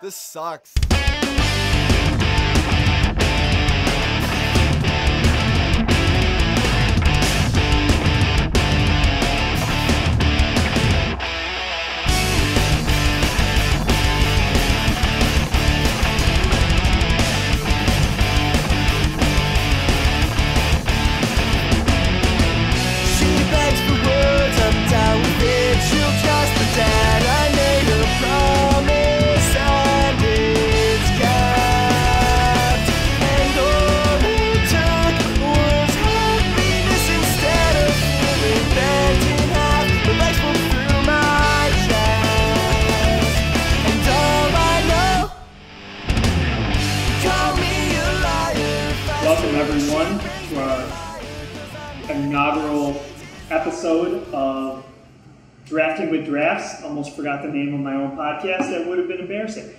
This sucks. Welcome everyone to our inaugural episode of Drafting with Drafts. Almost forgot the name of my own podcast. That would have been embarrassing.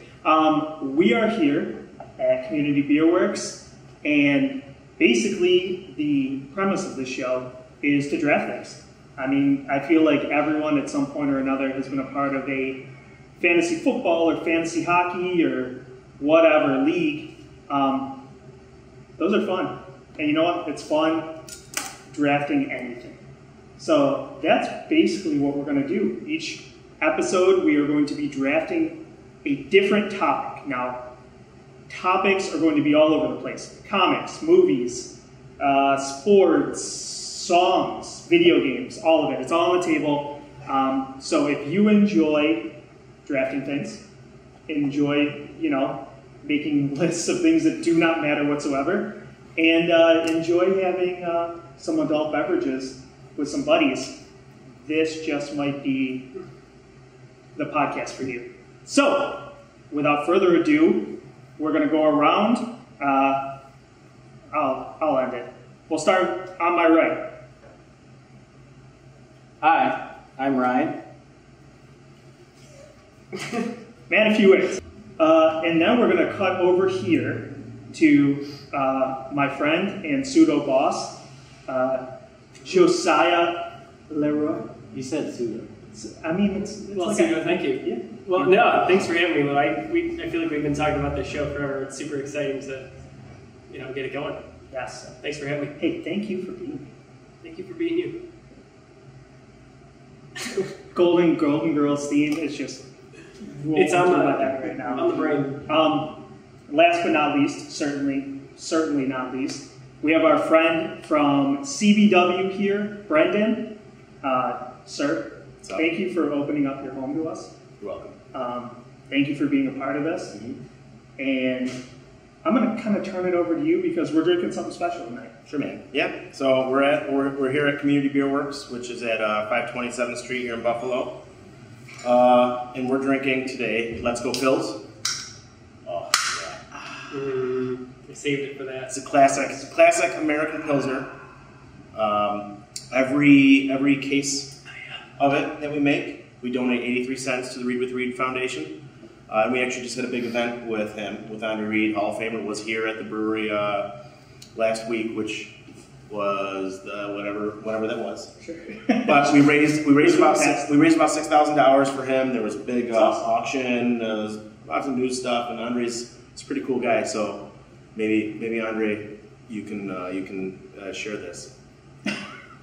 We are here at Community Beer Works, and basically the premise of this show is to draft things. I mean, I feel like everyone at some point or another has been a part of a fantasy football or fantasy hockey or whatever league. Those are fun. And you know what? It's fun drafting anything. So that's basically what we're going to do. Each episode, we are going to be drafting a different topic. Now, topics are going to be all over the place. Comics, movies, sports, songs, video games, all of it. It's all on the table. So if you enjoy drafting things, enjoy, making lists of things that do not matter whatsoever, and enjoy having some adult beverages with some buddies, this just might be the podcast for you. So, without further ado, we're going to go around. I'll end it. We'll start on my right. Hi, I'm Ryan. Man, a few ways. And now we're going to cut over here to my friend and pseudo boss, Josiah Leroy. You said pseudo. I mean, it's well, like pseudo, thank you. Yeah. Well, no, thanks for having me. I feel like we've been talking about this show forever. It's super exciting to, get it going. Yes. Thanks for having me. Hey, thank you for being here. Thank you for being you. Golden Girls theme is just It's on my head right now. On the brain. Last but not least, certainly not least, we have our friend from CBW here, Brendan. Sir, thank you for opening up your home to us. You're welcome. Thank you for being a part of this. And I'm going to kind of turn it over to you because we're drinking something special tonight. Sure, man. Yeah. So we're here at Community Beer Works, which is at 527th Street here in Buffalo, and we're drinking today. Let's Go Pils. Oh yeah. I saved it for that. It's a classic. It's a classic American Pilsner. Every case of it that we make, we donate 83 cents to the Read with Reed Foundation. And we actually just had a big event with him, with Andre Reed, Hall of Famer, was here at the brewery last week, which was whatever that was. Sure. But we raised about $6,000 for him. There was a big auction. There was lots of news stuff, and Andre's a pretty cool guy. So maybe Andre, you can share this.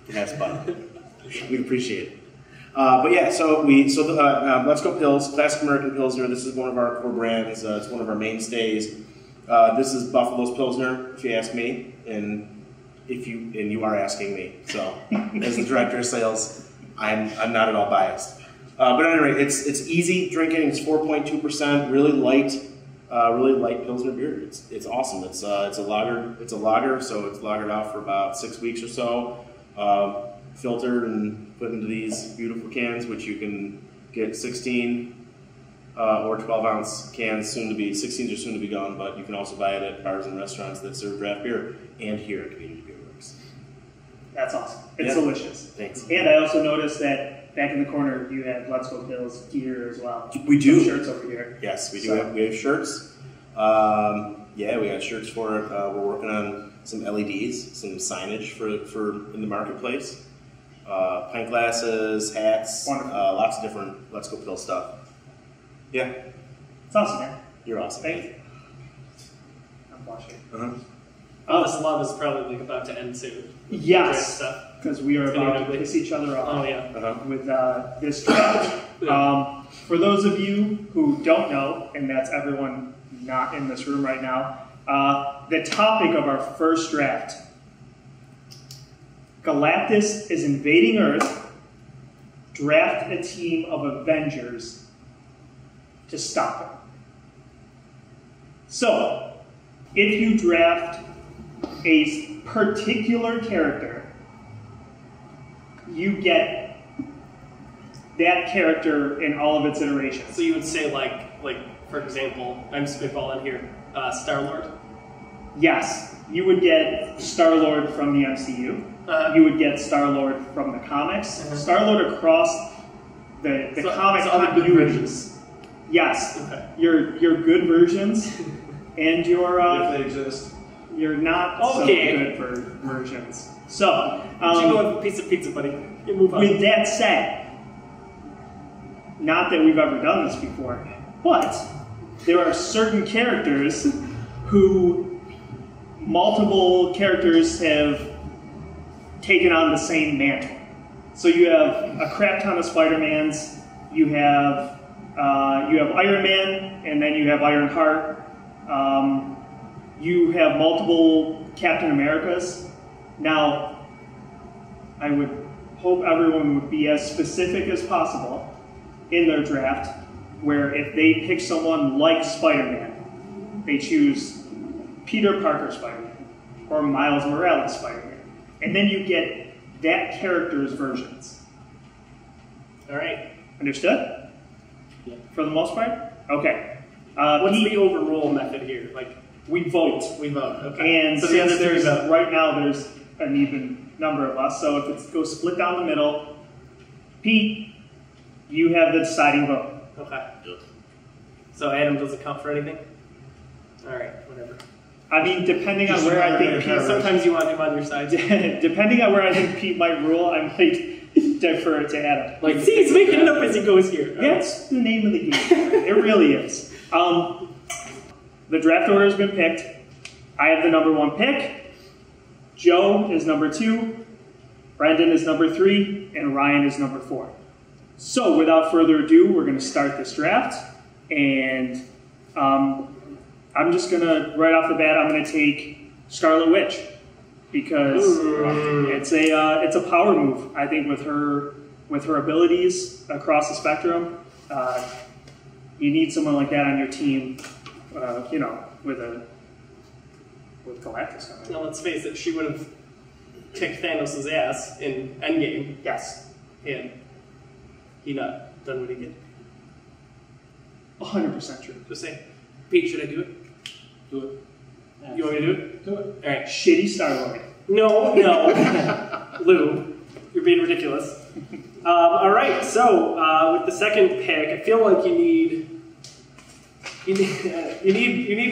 Yes, fun. We'd appreciate it. But yeah, Let's Go Pils, Classic American Pilsner. This is one of our core brands. It's one of our mainstays. This is Buffalo's Pilsner, if you ask me, and you are asking me. So, as the director of sales, I'm not at all biased. But anyway, it's easy drinking. It's 4.2%, really light Pilsner beer. It's awesome. It's a lager, so it's lagered out for about 6 weeks or so. Filtered and put into these beautiful cans, which you can get 16 or 12-ounce cans. 16s are soon to be gone, but you can also buy it at bars and restaurants that serve draft beer, and here at Community Beer Works. That's awesome. It's delicious. Thanks. And I also noticed that back in the corner you have Let's Go Pils gear as well. We do. Some shirts over here. Yes, we do. We have shirts. Yeah, we got shirts for it. We're working on some LEDs, some signage for in the marketplace. Pint glasses, hats, lots of different Let's Go Pils stuff. Yeah. It's awesome, man. You're awesome. Thank you. I'm watching. Oh, this love is probably like about to end soon. Yes, Stuff. because we are It's getting about to ugly. piss each other off. Oh yeah. With this draft. For those of you who don't know, and that's everyone not in this room right now, the topic of our first draft: Galactus is invading Earth. Draft a team of Avengers to stop him. So, if you draft a particular character, you get that character in all of its iterations. So you would say like for example, I'm spitballing here, Star-Lord. Yes, you would get Star-Lord from the MCU. You would get Star-Lord from the comics. Star-Lord across the comic continuities. Yes, your good versions and your if they exist. You're not so good for versions. So, You go with a piece of pizza, buddy. You move on. with that said, not that we've ever done this before, but there are certain characters who multiple characters have taken on the same mantle. So you have a crap ton of Spider-Mans, you have Iron Man, and then you have Ironheart. You have multiple Captain Americas. Now, I would hope everyone would be as specific as possible in their draft, where if they pick someone like Spider-Man, they choose Peter Parker Spider-Man or Miles Morales Spider-Man. And then you get that character's versions. All right. Understood? Yeah. For the most part? Okay. What's Pete, the overrule method here? Like we vote. we vote. Okay. And so the other since three there's, vote. right now there's an even number of us, so if it goes split down the middle, Pete, you have the deciding vote. Okay. So Adam doesn't count for anything? All right, whatever. I mean, depending on where I think Pete, Sometimes you want him on your side. depending on where I think Pete might rule, I might defer it to Adam. Like, see, he's making it up as he goes here. That's the name of the game. It really is. The draft order has been picked. I have the number 1 pick. Joe is number 2. Brendan is number 3. And Ryan is number 4. So, without further ado, we're going to start this draft. And I'm just going to, right off the bat, I'm going to take Scarlet Witch. Because it's a power move. I think with her abilities across the spectrum, you need someone like that on your team. With Galactus coming. Now, let's face it, she would have kicked Thanos' ass in Endgame. Yes, And he not done what he did. 100% true. Just saying. Pete, should I do it? Do it. You want me to do it? Do it. All right. Shitty Star-Lord. No. Lou, you're being ridiculous. All right, so with the second pick, I feel like you need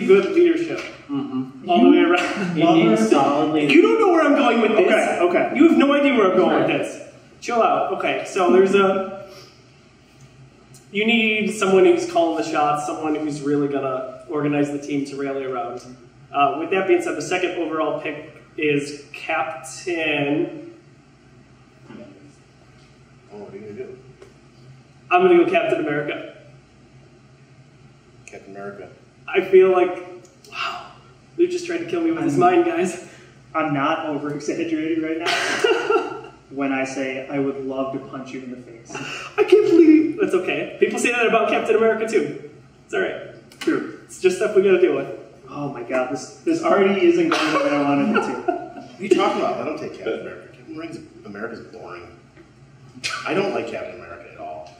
good leadership all the way around. You need solid leadership. You don't know where I'm going with this. Okay. You have no idea where I'm going with this. Chill out. Okay, so you need someone who's calling the shots, someone who's really gonna organize the team to rally around. With that being said, the second overall pick is Captain. What are you going to do? I'm going to go Captain America. Captain America. I feel like, wow, Lou just tried to kill me with his mind, guys. I'm not over-exaggerating right now when I say I would love to punch you in the face. I can't believe that's okay. People say that about Captain America too. It's all right. True. It's just stuff we got to deal with. Oh my god, this already isn't going the way I wanted it to. What are you talking about? I don't take Captain America. Captain America's boring. I don't like Captain America at all.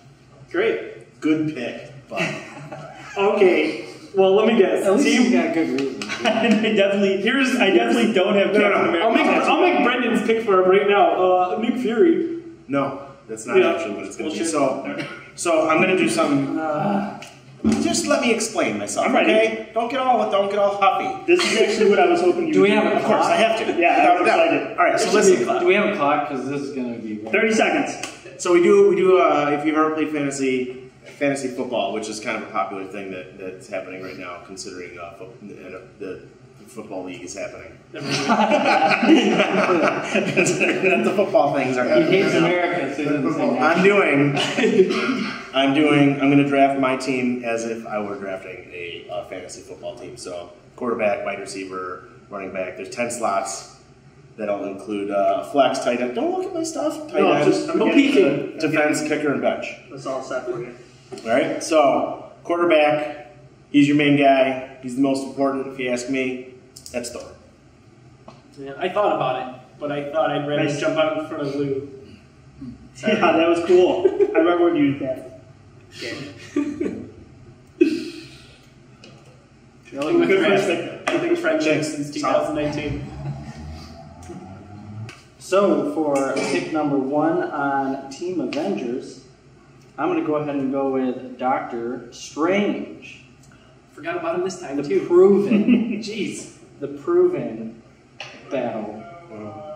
Great. Good pick, but Okay. Well, let me guess. At least you got good reason. I definitely don't have Captain America. I'll make Brendan's pick for him right now. Nick Fury. no, that's not actually what it's going to be. Bullshit. So I'm going to do some. Just let me explain myself, I'm ready. okay? Don't get all huffy. This is actually what I was hoping you Do would we have a Of course, I have to. Yeah, I'm Without a doubt. excited. All right, so listen. Do we have a clock? Because this is going to be... 30 seconds. So we do. If you've ever played fantasy, fantasy football, which is kind of a popular thing that's happening right now, considering the football league is happening. Considering that the football things are happening. He hates right now. America, so he doesn't say that. I'm going to draft my team as if I were drafting a fantasy football team. So quarterback, wide receiver, running back. There's 10 slots. That'll include flex, tight end. Don't look at my stuff. Tight end, I'm peeking. defense, kicker, and bench. That's all set for you. All right. So quarterback, he's your main guy. He's the most important, if you ask me. That's Thor. Yeah, I thought about it, but I thought I'd rather jump out in front of Lou. Yeah, that was cool. I remember when you did that. Okay. Good friendship since 2019. So for pick number 1 on Team Avengers, I'm going to go ahead and go with Doctor Strange. Forgot about him this time, The too. proven, Jeez. the proven battle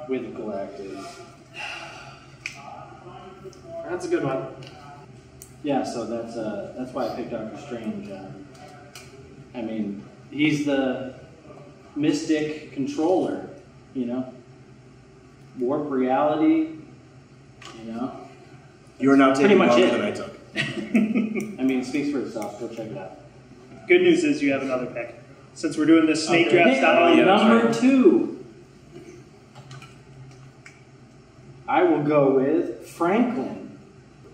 with Galactus. That's a good one. Yeah, so that's why I picked Doctor Strange. I mean, he's the mystic controller, you know? Warp reality, you know? You are now taking Pretty much longer it. than I took. I mean, it speaks for itself. Go check it out. Good news is you have another pick. Since we're doing this snake draft style, Pick you have number 2. I will go with Franklin.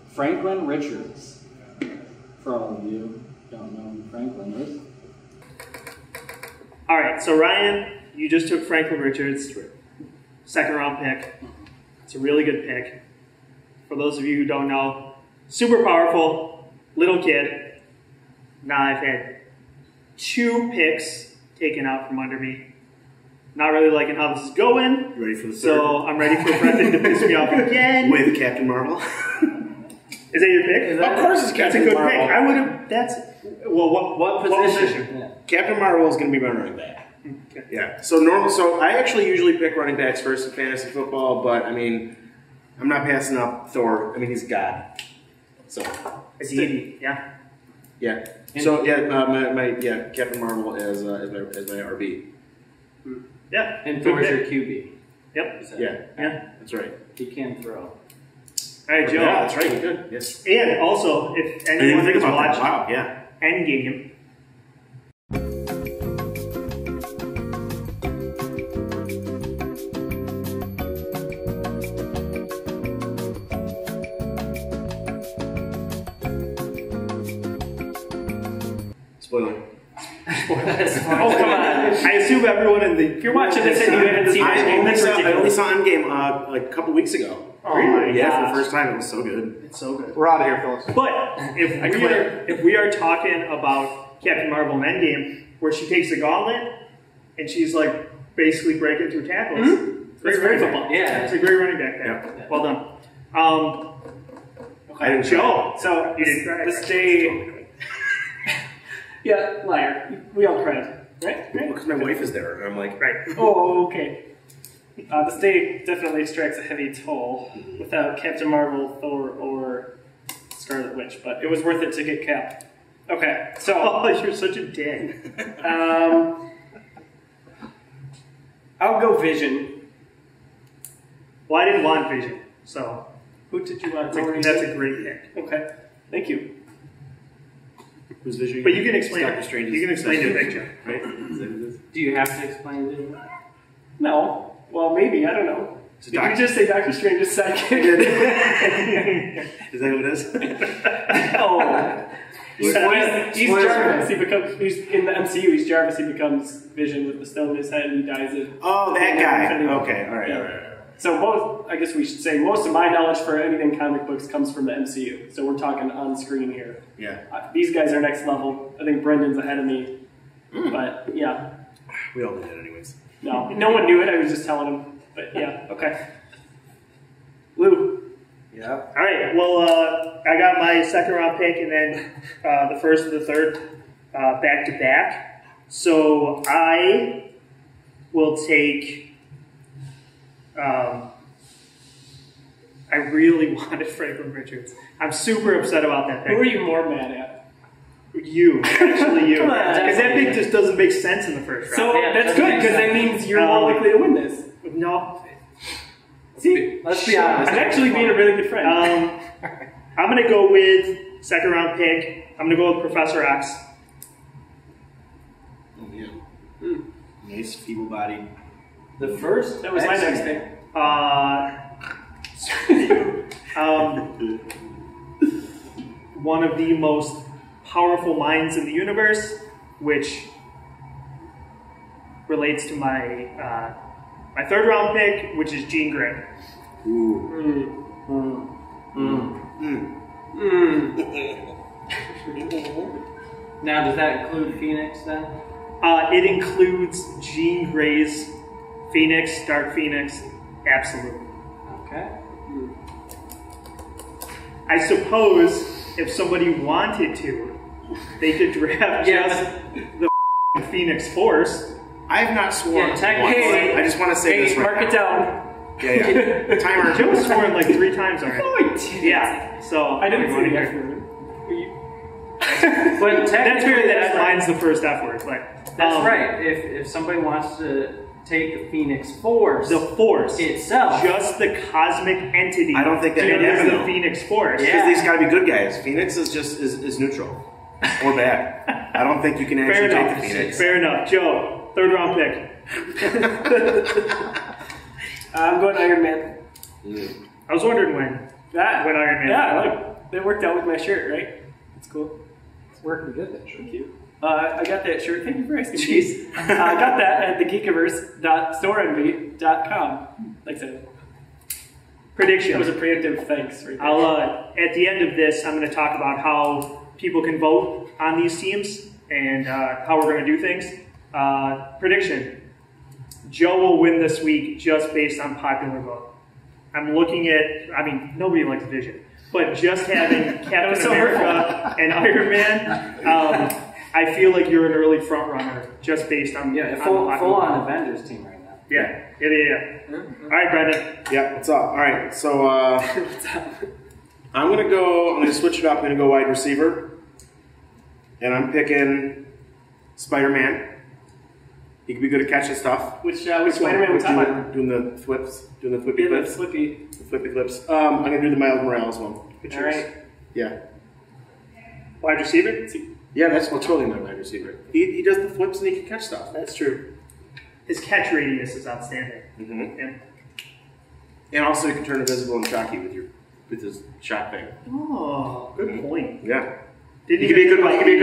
Franklin Richards. For all of you who don't know who Franklin is. All right, so Ryan, you just took Franklin Richards, second round pick. It's a really good pick. For those of you who don't know, super powerful, little kid. Now I've had 2 picks taken out from under me. Not really liking how this is going. You ready for the third? So I'm ready for Brendan to piss me off again. With Captain Marvel. Is that your pick? Of course it's That's a Captain good Marvel. pick. I would have. That's well. What position? Yeah. Captain Marvel is going to be my running back. Okay. Yeah. So I actually usually pick running backs first in fantasy football, but I mean, I'm not passing up Thor. I mean, he's God. So. It's easy. Yeah. Yeah. So yeah, Captain Marvel as my RB. Yeah. And Thor's your QB. Yep. Yeah. Yeah. That's right. He can throw. All right, Joe. Yeah, that's right. You did. Yes. And also, if I didn't anyone think is about that. watching Wow. Yeah. Endgame, Spoiler. oh come on! I assume everyone in the If you're watching this and you haven't seen I it, only that's saw ridiculous. Endgame like a couple weeks ago. Oh my Yeah, gosh. for the first time, it was so good. It's so good. We're out of here, Phyllis. But if we are talking about Captain Marvel and Endgame, where she takes the gauntlet and she's like basically breaking through tackles, That's very football. Yeah. it's a great running back there. Yeah. Well done. I didn't Joe, So, you didn't cry. this day... Yeah, liar. We all cried. Right? Because my wife is there, and I'm like, Right. Oh, okay. This day definitely strikes a heavy toll without Captain Marvel, Thor, or Scarlet Witch, but it was worth it to get Cap. Okay, so Oh, you're such a dick. I'll go Vision. Well, I didn't want Vision, so Who did you want? that's a great pick. Okay, thank you. who's Vision? But you can explain Doctor it. Strange. You can explain the picture. Right? Is that what it is? Do you have to explain it? No. Well, maybe. I don't know. Did you just say Doctor Strange's sidekick? Is that what it is? Oh. He's Spoilers. Jarvis. He's in the MCU. He's Jarvis. He becomes Vision with the stone in his head, and he dies it. Oh, that guy. Infinity War. Okay, all right, Yeah. all right. So I guess we should say most of my knowledge for anything comic books comes from the MCU. So we're talking on screen here. Yeah. These guys are next level. I think Brendan's ahead of me. But yeah, We all did that anyways. no one knew it. I was just telling him. But yeah, okay. Lou. Yeah. All right. Well, I got my second round pick, and then the first and the third back to back. So I will take. I really wanted Franklin Richards. I'm super upset about that Who are pick. you more mad at? You, actually you. Come on. Because that pick just doesn't make sense in the first round. So Yeah, that's that good makes because that sense. means you're more likely to win this. No. See, Let's be honest. I'm actually being a really good friend. I'm going to go with second round pick. I'm going to go with Professor X. Oh, yeah. Nice, feeble-bodied. The first. That was my next pick. One of the most powerful minds in the universe, which relates to my my third round pick, which is Jean Grey. Ooh. Now, does that include Phoenix then? It includes Jean Grey's Phoenix, Dark Phoenix, absolutely. Okay. I suppose if somebody wanted to, they could draft just the Phoenix Force. I have not sworn Yeah, technically- once. I just want to say this right Mark now. it down. Yeah. Timer. Joe's sworn like 3 times already. No, I didn't. Yeah, so I didn't wanna see the hear- F word. But That's technically, fair that that's mine's the first F word, but That's right. If somebody wants to take the Phoenix Force the Force itself, just the cosmic entity. I don't think that can is happen, the though. Phoenix Force. Yeah. Because these got to be good guys. Phoenix is just is neutral or bad. I don't think you can Fair actually enough. take the Phoenix. Fair enough. Joe, third round pick. I'm going Iron Man. I was wondering when Iron Man. Yeah, look, that worked out with my shirt, right? It's cool. it's working good. That Thank you. I got that shirt. Thank you for asking. Jeez. I got that at the Geekiverse.storeenvy.com. Like I said, Prediction. that was a preemptive thanks. Right there. I'll at the end of this, I'm going to talk about how people can vote on these teams and how we're going to do things. Prediction: Joe will win this week just based on popular vote. I'm looking at. I mean, nobody likes Vision, but just having Captain so America and Iron Man, I feel like you're an early front runner just based on Yeah, on full popular on vote. Avengers team right now. Yeah. All right, Brendan. Yeah, what's up? All right, so I'm gonna switch it up. I'm gonna go wide receiver, and I'm picking Spider-Man. He could be good at catching stuff. Which Spider-Man we talking about? Doing the flips, doing the flippy Yeah, flips. that's Flippy. The flippy flips. I'm gonna do the Miles Morales one. All right. Yeah. Wide receiver. Yeah, that's totally my wide receiver. He does the flips and he can catch stuff. That's true. His catch radius is outstanding. Mm-hmm. Yeah. And also he can turn invisible and shocky with his shot thing. Oh, good point. Yeah. Didn't He could be a good even- blocker. He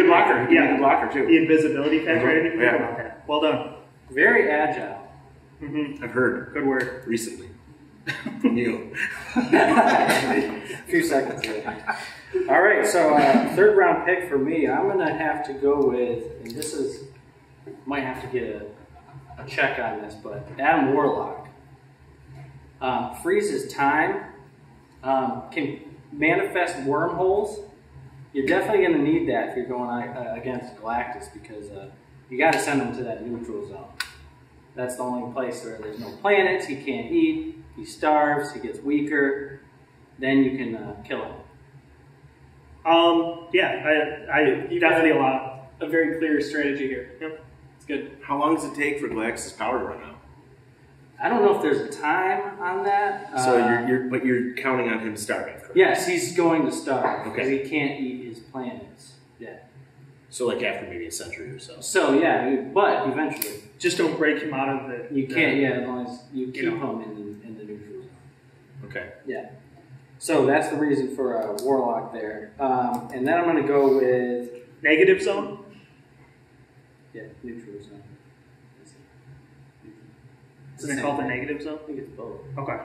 could be a Yeah. good blocker too. The invisibility factor. I didn't even think Yeah. about that. Well done. Very agile. Mm-hmm. I've heard Good word. recently from you. A few seconds later. All right, so third round pick for me. I'm gonna have to go with, and this is might have to get a check on this, but Adam Warlock freezes time, can manifest wormholes. You're definitely going to need that if you're going against Galactus because you got to send him to that neutral zone. That's the only place where there's no planets. He can't eat. He starves. He gets weaker. Then you can kill him. Yeah, I definitely allow. A very clear strategy here. Yep. It's good. How long does it take for Galactus' power to run out? I don't know if there's a time on that. So you're counting on him starving. Correct? Yes, he's going to starve because Okay. he can't eat his planets. Yeah. So like after maybe a century or so. So yeah, but eventually Just don't break him out of the. you can't. Yeah, as long as you keep know. him in the neutral zone. Okay. Yeah. So that's the reason for Warlock there. And then I'm going to go with Negative zone. neutral zone. Isn't it called the negative zone? I think it's both. Okay.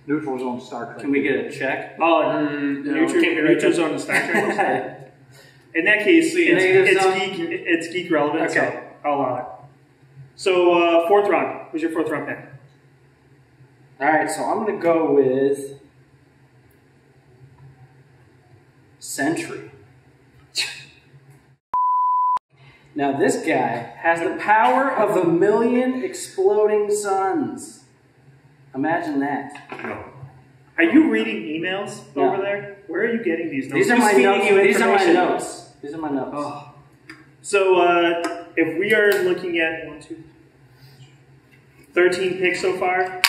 Neutral zone Star Trek. Can we get a check? Oh, no, can't be right neutral there. zone and Star Trek. In that case, Negative zone? it's geek relevant. Okay. So I'll allow it. So fourth round. Who's your fourth round pick? All right, so I'm going to go with Sentry. Now this guy has the power of 1,000,000 exploding suns. Imagine that. No. Are you reading emails Yeah. over there? Where are you getting these notes? These are my Who's feeding notes. you These are my information? notes. These are my notes. Oh. So, if we are looking at 13 picks so far,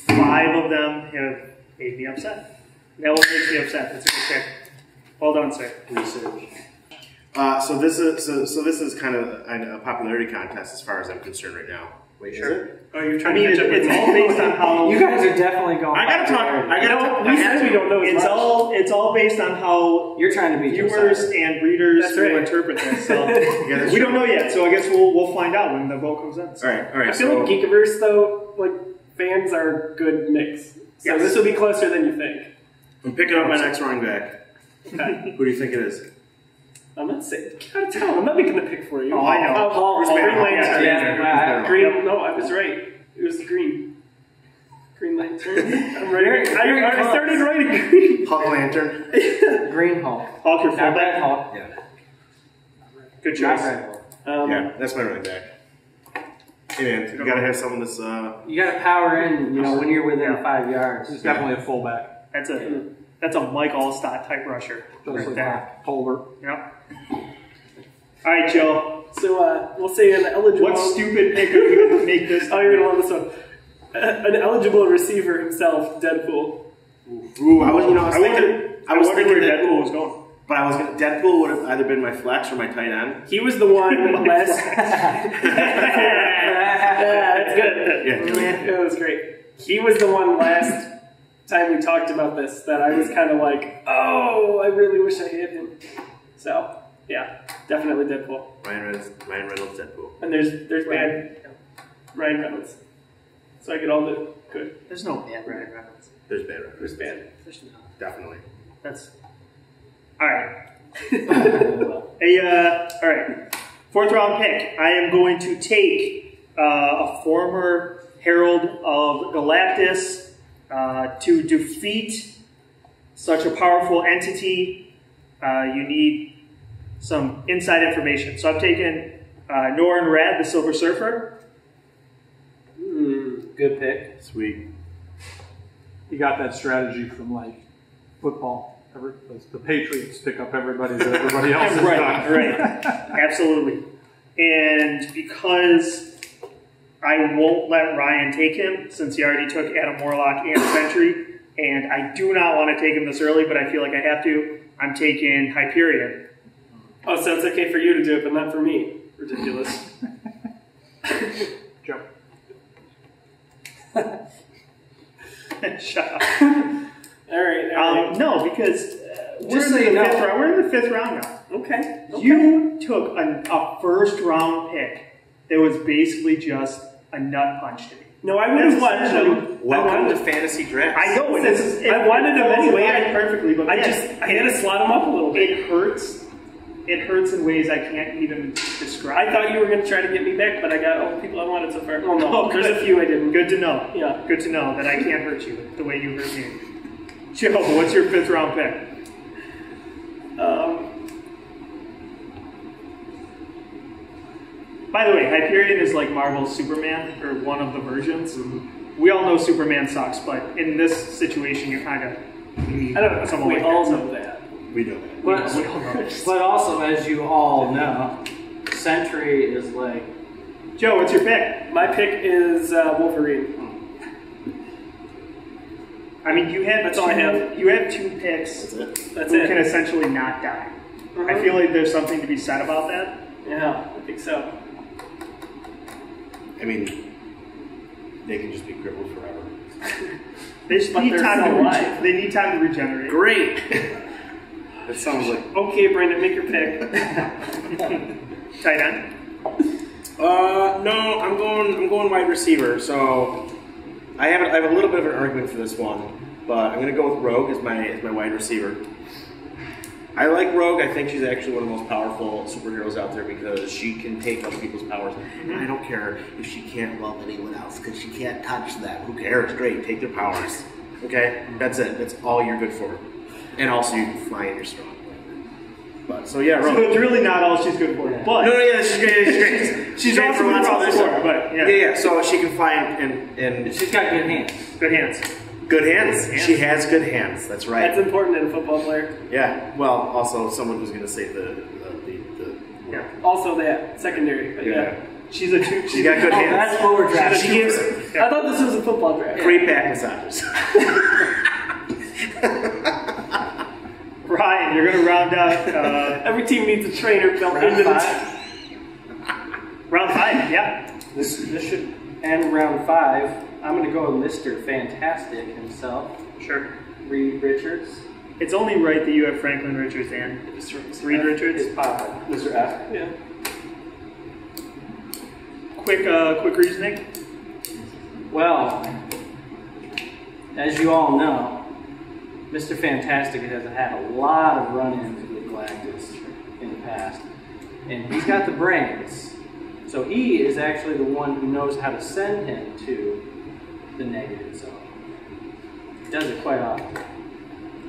5 of them have made me upset. That one makes me upset. That's a good pick. Well done, sir. Research. So this is kind of a popularity contest as far as I'm concerned right now. Wait, Sure. is it? Oh, you're I trying mean, to catch up with it's me. all based on how You guys are definitely going. I gotta talk. We said we don't know as it's much. all based on how You're trying to be viewers and readers That's will right. interpret this. So Yeah, that's we true. don't know yet. So I guess we'll find out when the vote comes in. All right. I feel like Geekiverse, though, like, fans are a good mix. So Yes. this will be closer than you think. I'm picking up my next running back. Okay. Who do you think it is? I'm not saying. You gotta tell. I'm not making the pick for you. Oh, I know. Green Yeah, Lantern. yeah. Green. No, I was right. It was the green. Green Lantern. I'm right. I started writing green. Hulk Lantern. Green Hulk. Hulk, your Not Red fullback. Hulk. Yeah. Good Not choice. Red Hulk. Yeah, that's my running back. Hey man, you gotta have someone that's You got to power in. You know when you're within 5 yards. He's definitely a fullback. That's a Mike Allstott type rusher. Just Right like there. Tolbert. Yep. All right, Joe. So we'll say an eligible. What stupid pick are you going to make this? Oh, you're gonna love this one. An eligible receiver himself, Deadpool. Ooh, I was I thinking wondered where Deadpool was going. But Deadpool would have either been my flex or my tight end. He was the one last. Yeah, that's good. Yeah. That was great. He was the one last time we talked about this that I was kind of like, oh, I really wish I had him. So, yeah, definitely Deadpool. Ryan Reynolds, Deadpool. And there's bad Ryan Reynolds. So I get all the good. There's no bad Ryan Reynolds. There's bad Reynolds. There's bad. Definitely. That's all right. All right. 4th round pick. I am going to take a former herald of Galactus to defeat such a powerful entity. You need some inside information. So I'm taking Norin Rad, the Silver Surfer. Good pick. Sweet. He got that strategy from like football. The Patriots pick up everybody that everybody else has done. Right. Absolutely. And because I won't let Ryan take him, since he already took Adam Warlock and Sentry, and I do not want to take him this early, but I feel like I have to, I'm taking Hyperion. Oh, so it's okay for you to do it, but not for me. Ridiculous. Joe. Shut up. All right. No, because Just so you know. we're in the 5th round now. Okay. You took a first round pick that was basically just a nut punch to me. No, I would have wanted him. Welcome to fantasy draft. I know I wanted him anyway. perfectly, but I had to slot him up a little bit. it hurts. It hurts in ways I can't even describe. I thought you were going to try to get me back, but I got all the people I wanted so far. Well, no, Oh, there's good. a few I didn't. Good to know. Yeah. Good to know that I can't hurt you the way you hurt me. Joe, what's your 5th round pick? By the way, Hyperion is like Marvel's Superman, or one of the versions. We all know Superman sucks, but in this situation, you kind of need I don't know. someone We like all that. know that. We do. But, We all know this. but also, as you all know, Sentry is like Joe, what's your pick? My pick is Wolverine. I mean, you have That's all I have. You have 2 picks That's it. That's who it. can essentially not die. I feel like there's something to be said about that. Yeah, I think so. I mean, they can just be crippled forever. They just But need they're time still to alive. they need time to regenerate. Great. That sounds like. Okay, Brandon, make your pick. Tight end. No, I'm going wide receiver. So I have a little bit of an argument for this one, but I'm going to go with Rogue as my wide receiver. I like Rogue. I think she's actually one of the most powerful superheroes out there because she can take other people's powers. And I don't care if she can't love anyone else because she can't touch them. Who cares? Great, take their powers. Okay, that's it. That's all you're good for. And also, you can fly and you're strong. But so yeah, Rogue. So it's really not all she's good for. But No, yeah, she's great. She's great. She's great also for lots of good other for, stuff. but yeah. Yeah. So she can fly and she's got good hands. Good hands. Good hands. She has good hands. That's right. That's important in a football player. Yeah. Well, also someone who's going to save the Yeah. Also that secondary. But yeah. She's a two. She's got good hands. That's what we're drafting. She gives I thought this was a football draft. free back massages. Ryan, you're going to round out. Every team needs a trainer built Round into the 5. Round 5, yeah. This should end round 5. I'm going to go with Mr. Fantastic himself, Sure. Reed Richards. It's only right that you have Franklin Richards and Reed Richards. His papa, Mr. F. Yeah. Quick reasoning. Well, as you all know, Mr. Fantastic has had a lot of run-ins with Galactus in the past, and he's got the brains. So he is actually the one who knows how to send him to the negative zone. He does it quite often.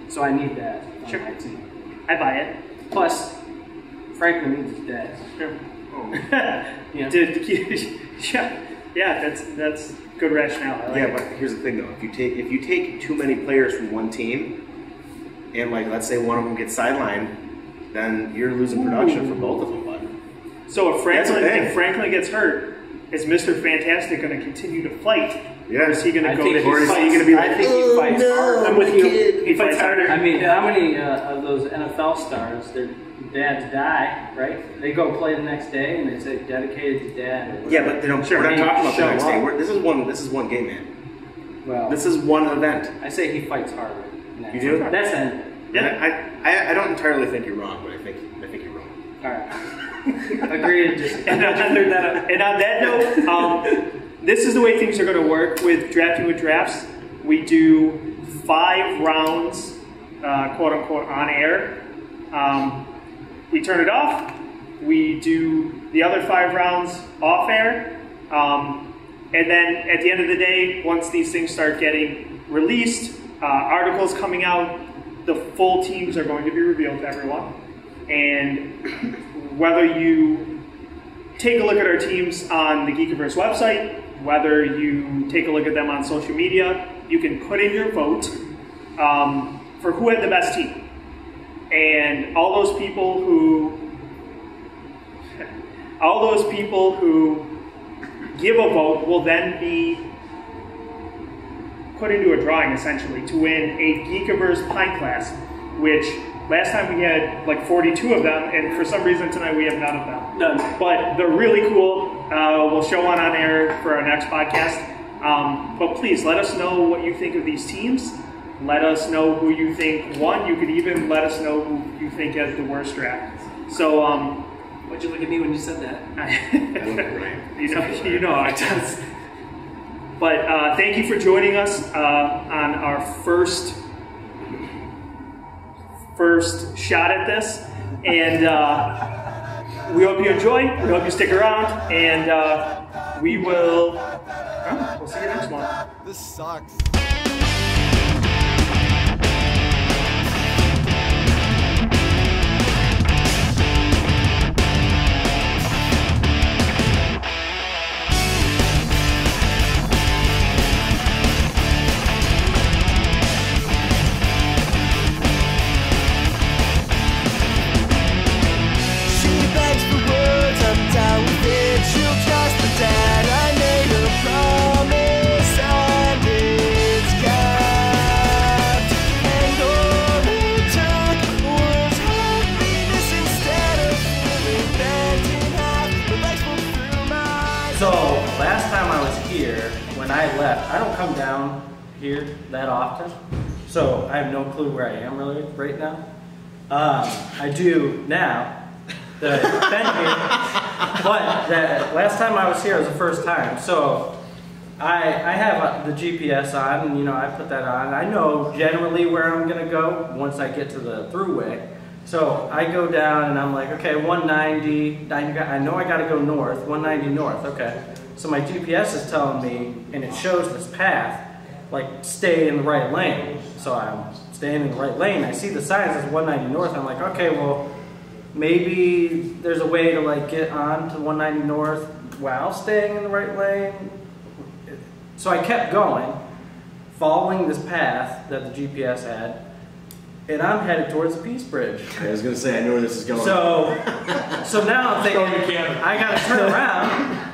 So I need that on my team. I buy it. Plus, Franklin needs his dad. Sure. Yeah. Yeah, that's good rationale. I like Yeah, it. but here's the thing though: if you take too many players from one team, and like let's say one of them gets sidelined, then you're losing production for both of them. Bud. So if That's the thing. Franklin gets hurt, is Mr. Fantastic going to continue to fight? Yeah. Or is he going to I go think to he his fights. gonna be like, I think he fights harder. I'm with you. He fights harder. I mean, how many of those NFL stars, their dads die, right? They go play the next day and they say dedicated to dad. Or Yeah, but they don't. Sure, we're not they talking about the show next day. up. This is one game, man. Well, This is one event. I say he fights harder. You do? That's it. Yeah. I don't entirely think you're wrong, but I think you're wrong. All right. Agreed. Just And on that note, this is the way things are going to work with Drafting with Drafts. We do 5 rounds, quote unquote, on air. We turn it off. We do the other 5 rounds off air. And then at the end of the day, once these things start getting released, articles coming out, the full teams are going to be revealed to everyone. And whether you take a look at our teams on the Geekiverse website, whether you take a look at them on social media, you can put in your vote for who had the best team. And all those people who give a vote will then be put into a drawing, essentially, to win a Geekiverse pint glass, which last time we had like 42 of them, and for some reason tonight we have none of them. None. But they're really cool. We'll show one on air for our next podcast. But please let us know what you think of these teams. Let us know who you think won. You could even let us know who you think has the worst draft. So, Why'd you look at me when you said that? you know how it does. But thank you for joining us on our first shot at this, and we hope you enjoy. We hope you stick around, and we'll see you next one. This sucks. So, last time I was here, when I left, I don't come down here that often, so I have no clue where I am really right now. I do now that I've been here, but that last time I was here was the first time. So, I have the GPS on, and I put that on. I know generally where I'm gonna go once I get to the throughway. So I go down and I'm like, okay, 190, I know I gotta go north, 190 north, okay. So my GPS is telling me, and it shows this path, like stay in the right lane. So I'm staying in the right lane, I see the sign that says 190 north, I'm like, okay, well, maybe there's a way to like get on to 190 north while staying in the right lane. So I kept going, following this path that the GPS had, and I'm headed towards the Peace Bridge. I was going to say, I know where this is going. So now I'm thinking, I got to turn around,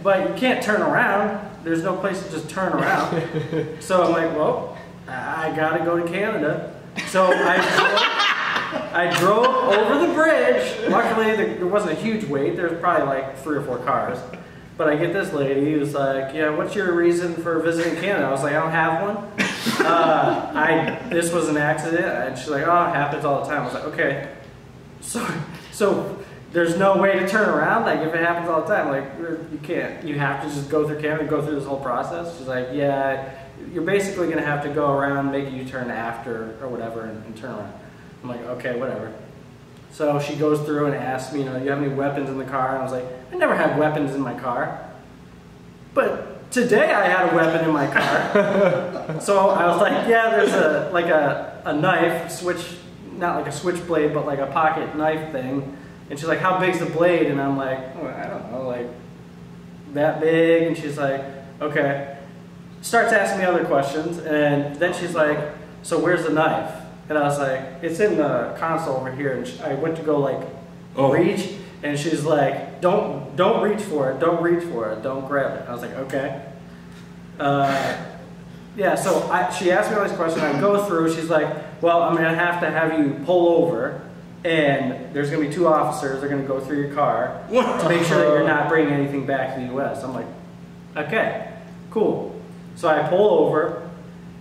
but you can't turn around. There's no place to just turn around. So I'm like, well, I got to go to Canada. So I drove over the bridge. Luckily, there wasn't a huge wait. There was probably like 3 or 4 cars. But I get this lady who's like, yeah, what's your reason for visiting Canada? I was like, I don't have one. This was an accident. And she's like, oh, it happens all the time. I was like, okay. So there's no way to turn around? Like, if it happens all the time, like, you can't. You have to just go through Canada and go through this whole process? She's like, yeah, you're basically going to have to go around, make a U-turn after or whatever and turn around. I'm like, okay, whatever. So she goes through and asks me, you know, do you have any weapons in the car? And I was like, I never had weapons in my car. But today I had a weapon in my car. So I was like, yeah, there's a knife, not like a switchblade, but like a pocket knife thing. And she's like, how big's the blade? And I'm like, oh, I don't know, like that big. And she's like, okay. Starts asking me other questions. And then she's like, so where's the knife? And I was like, it's in the console over here. And I went to go like reach, and she's like, don't reach for it, don't reach for it, don't grab it. I was like, okay. Yeah, so she asked me all these questions. I go through. She's like, well, I'm gonna have you pull over, and there's gonna be 2 officers. They're gonna go through your car to make sure that you're not bringing anything back to the U.S. I'm like, okay, cool. So I pull over,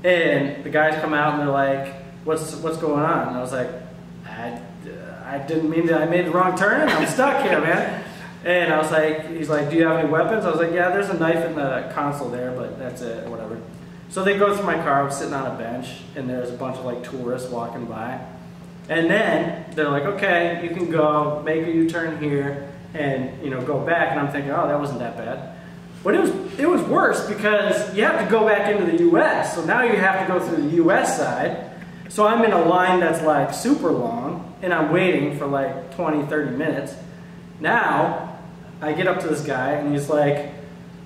and the guys come out and they're like, what's going on? And I was like, I didn't mean that. I made the wrong turn and I'm stuck here, man. And I was like, he's like, do you have any weapons? I was like, yeah, there's a knife in the console there, but that's it, or whatever. So they go through my car. I was sitting on a bench, and there's a bunch of like tourists walking by. And then they're like, okay, you can go, make a U-turn here, and go back. And I'm thinking, oh, that wasn't that bad. But it was worse because you have to go back into the U.S. So now you have to go through the U.S. side. So I'm in a line that's like super long, and I'm waiting for like 20, 30 minutes. Now, I get up to this guy, and he's like,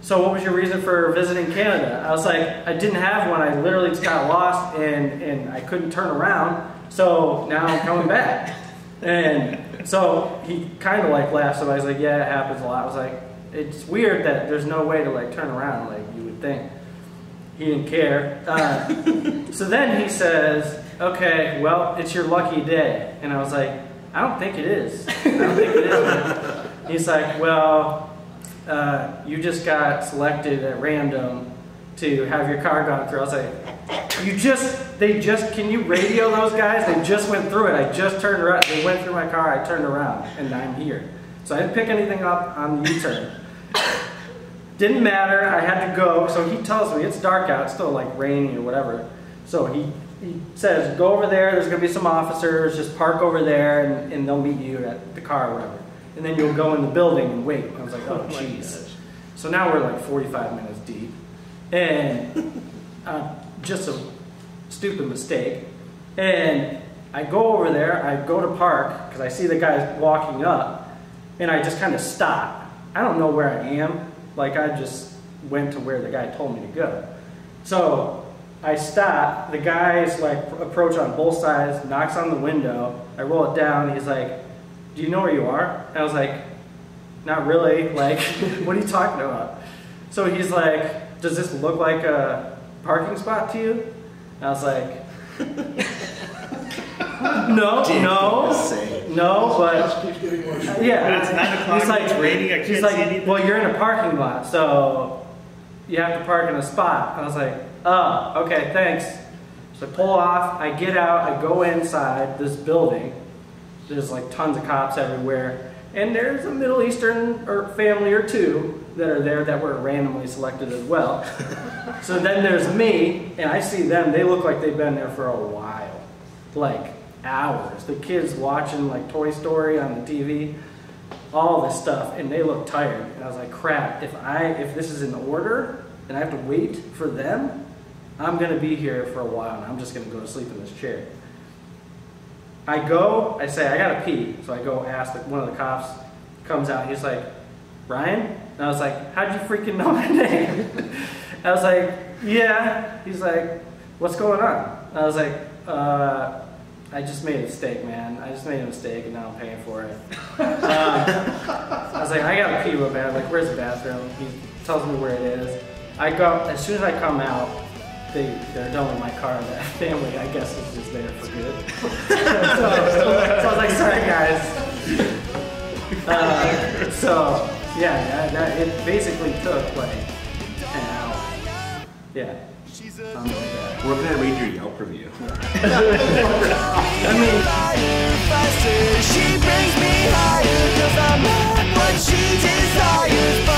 so what was your reason for visiting Canada? I was like, I didn't have one. I literally just got lost, and I couldn't turn around, so now I'm coming back. And so he kind of like laughed, so I was like, yeah, it happens a lot. I was like, it's weird that there's no way to like turn around like you would think. He didn't care. So then he says, okay, well, it's your lucky day. And I was like, I don't think it is. I don't think it is. He's like, well, you just got selected at random to have your car gone through. I was like, can you radio those guys? They just went through it. I just turned around. They went through my car. I turned around, and I'm here. So I didn't pick anything up on the U-turn. Didn't matter, I had to go. So he tells me, it's dark out, it's still like rainy or whatever. So he says, go over there, there's gonna be some officers, just park over there and they'll meet you at the car or whatever. And then you'll go in the building and wait. I was like, oh jeez. So now we're like 45 minutes deep. And just a stupid mistake. And I go over there, I go to park, because I see the guys walking up, and I just kind of stop. I don't know where I am. Like, I just went to where the guy told me to go. So I stop. The guys like approach on both sides, knocks on the window. I roll it down. He's like, do you know where you are? And I was like, not really. Like, what are you talking about? So he's like, does this look like a parking spot to you? And I was like, no, but yeah. But it's 9 o'clock. It's raining. I can't see anything. Well, you're in a parking lot, so you have to park in a spot. I was like, oh, okay, thanks. So I pull off. I get out. I go inside this building. There's like tons of cops everywhere, and there's a Middle Eastern family or 2 that are there that were randomly selected as well. So then there's me, and I see them. They look like they've been there for a while, like hours. The kids watching like Toy Story on the TV, all this stuff, and they look tired. And I was like, crap, if this is in order and I have to wait for them, I'm gonna be here for a while, and I'm just gonna go to sleep in this chair. I say, I gotta pee. So I go ask one of the cops, comes out, he's like, Ryan? And I was like, how'd you freaking know my name? I was like, yeah. He's like, what's going on? I was like, I just made a mistake, man. I just made a mistake and now I'm paying for it. I was like, I gotta pee real bad. I'm like, where's the bathroom? He tells me where it is. I go, as soon as I come out, they're done with my car. That family, I guess, is just there for good. so I was like, sorry guys. It basically took like an hour. Yeah. Something like that. We're gonna read your Yelp review. I mean, she brings me higher 'cause I'm not what she desires.